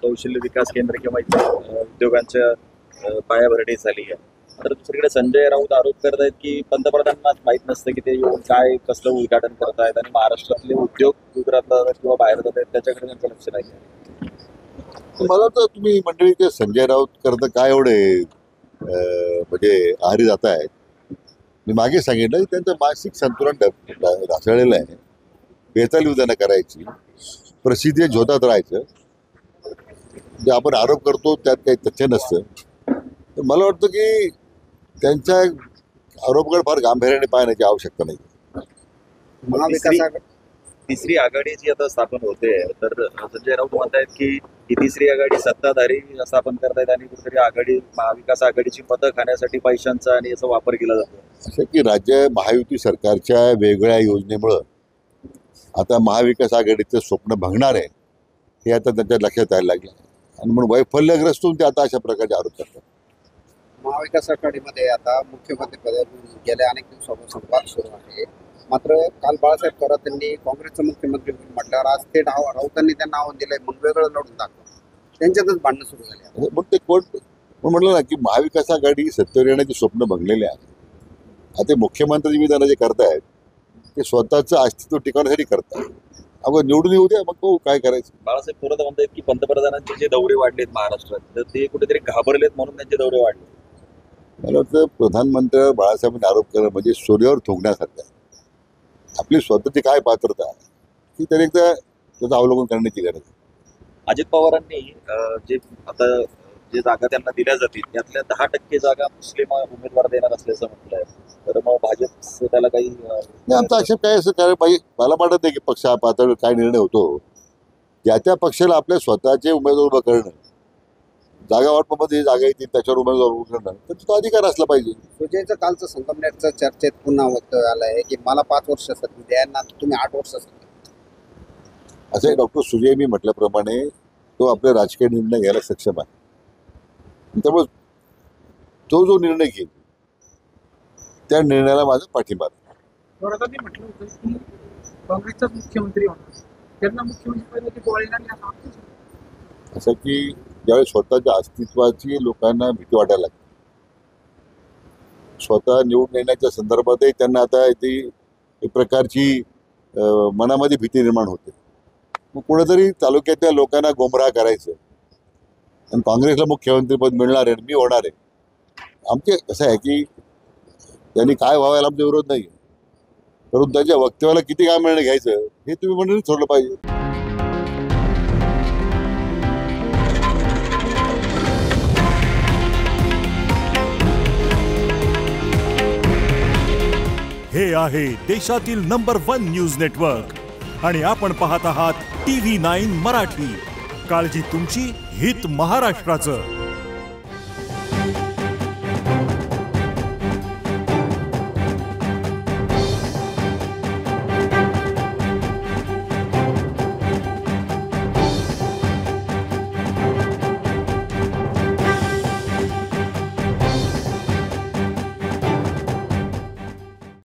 कौशल्य विकास केंद्र किंवा इतर उद्योगांच्या पायाभरणी झाली आहे. तर दुसरीकडे संजय राऊत आरोप करत आहेत की पंतप्रधानांना माहीत नसतं की ते येऊन काय कसलं उद्घाटन करत आहेत आणि महाराष्ट्रातले उद्योग गुजरातला किंवा बाहेर जात आहेत त्याच्याकडे त्यांचं लक्ष नाही आहे. मला वाटतं तुम्ही मंडळी ते संजय राऊत करता काय एवढे म्हणजे आहारी जात आहेत. मी मागे सांगितलं की त्यांचं मानसिक संतुलन ढासळलेलं आहे. बेताली उदाहरणं करायची, प्रसिद्धी झोतात राहायचं, जे आपण आरोप करतो त्यात काही तथ्य नसतं. तर मला वाटतं की त्यांच्या आरोपकडे फार गांभीर्याने पाहण्याची आवश्यकता नाही. तिसरी आघाडी जी आता स्थापन होते तर संजय राऊत म्हणतायत की ही तिसरी आघाडी सत्ताधारी स्थापन करतायत आणि कुठेतरी आघाडी महाविकास आघाडीची मतं खाण्यासाठी पैशांचा आणि याचा वापर केला जातो. असं की राज्य महायुती सरकारच्या वेगवेगळ्या योजनेमुळं आता महाविकास आघाडीचं स्वप्न भंगणार आहे हे आता त्यांच्या लक्षात यायला लागलं आणि म्हणून वैफल्यग्रस्त होऊन ते आता अशा प्रकारचे आरोप करतात. महाविकास आघाडीमध्ये आता मुख्यमंत्रीपदावरून गेल्या अनेक दिवसापासून संवाद सुरू आहे. मात्र काल बाळासाहेब थोरात यांनी काँग्रेसचा मुख्यमंत्री म्हणून म्हटल्यावर आज ते राऊतांनी त्यांना आव्हान दिलंय, मग वेगळं लढून दाखवलं. त्यांच्यातच भांडणं सुरू झाली. मग ते कोण म्हटलं ना की महाविकास आघाडी सत्तेवर येण्याचे स्वप्न भंगलेले आहे. आता मुख्यमंत्री विधान जे करतायत ते स्वतःचं अस्तित्व टिकवण्यासाठी करतात. आपण निवडून येऊ द्या, मग तो काय करायचं. बाळासाहेब थोरात म्हणतात की पंतप्रधानांचे जे दौरे वाढलेत महाराष्ट्रात तर ते कुठेतरी घाबरलेत म्हणून त्यांचे दौरे वाढले. मला वाटतं प्रधानमंत्र्यावर बाळासाहेबांनी आरोप करणं म्हणजे सूर्यावर थोकण्यासारखं आहे. आपली स्वतःची काय पात्रता आहे ती तरी एकदा त्याचं अवलोकन करण्याची गरज आहे. अजित पवारांनी जे आता जे जागा त्यांना दिल्या जातील त्यातल्या 10% जागा मुस्लिम उमेदवार देणार असल्याचं म्हटलंय. तर मग भाजप त्याला काही नाही, आमचा आक्षेप काय असं काय पाहिजे. मला वाटत नाही की पक्ष पातळीवर काय निर्णय होतो. ज्या त्या पक्षाला आपल्या स्वतःचे उमेदवार उभं करणं, जागा वाटपामध्ये जागा येतील त्याच्यावर उमेदवार उभं करणं तर तो अधिकार असला पाहिजे. सुजयचं कालचं संगमनेरचं चर्चेत पुन्हा वक्तव्य आलंय की मला 5 वर्ष संधी द्या ना, तुम्ही 8 वर्ष संधी. असं डॉक्टर सुजय मी म्हटल्याप्रमाणे तो आपले राजकीय निर्णय घ्यायला सक्षम आहे. त्यामुळे तो जो निर्णय घेईल त्या निर्णयाला माझा पाठिंबा आहे. थोरातांनी म्हटलं होतं की काँग्रेसचाच मुख्यमंत्री होणार, त्यांना मुख्यमंत्री असं की ज्यावेळी स्वतःच्या अस्तित्वाची लोकांना भीती वाटायला लागते, स्वतः निवडून येण्याच्या संदर्भातही त्यांना आता ती एक प्रकारची मनामध्ये भीती निर्माण होते. मग कुठेतरी तालुक्यातल्या लोकांना गोमराह करायचं आणि काँग्रेसला मुख्यमंत्रीपद मिळणार आहे मी होणार आहे. आमचे असं आहे की त्यांनी काय व्हायला आमचा विरोध नाही, परंतु त्याच्या वक्तव्याला किती काय निर्णय घ्यायचं हे तुम्ही मंडळी ठरवलं पाहिजे. हे आहे देशातील नंबर 1 न्यूज नेटवर्क आणि आपण पाहत आहात TV9 मराठी. काळजी तुमची, हित महाराष्ट्राचं.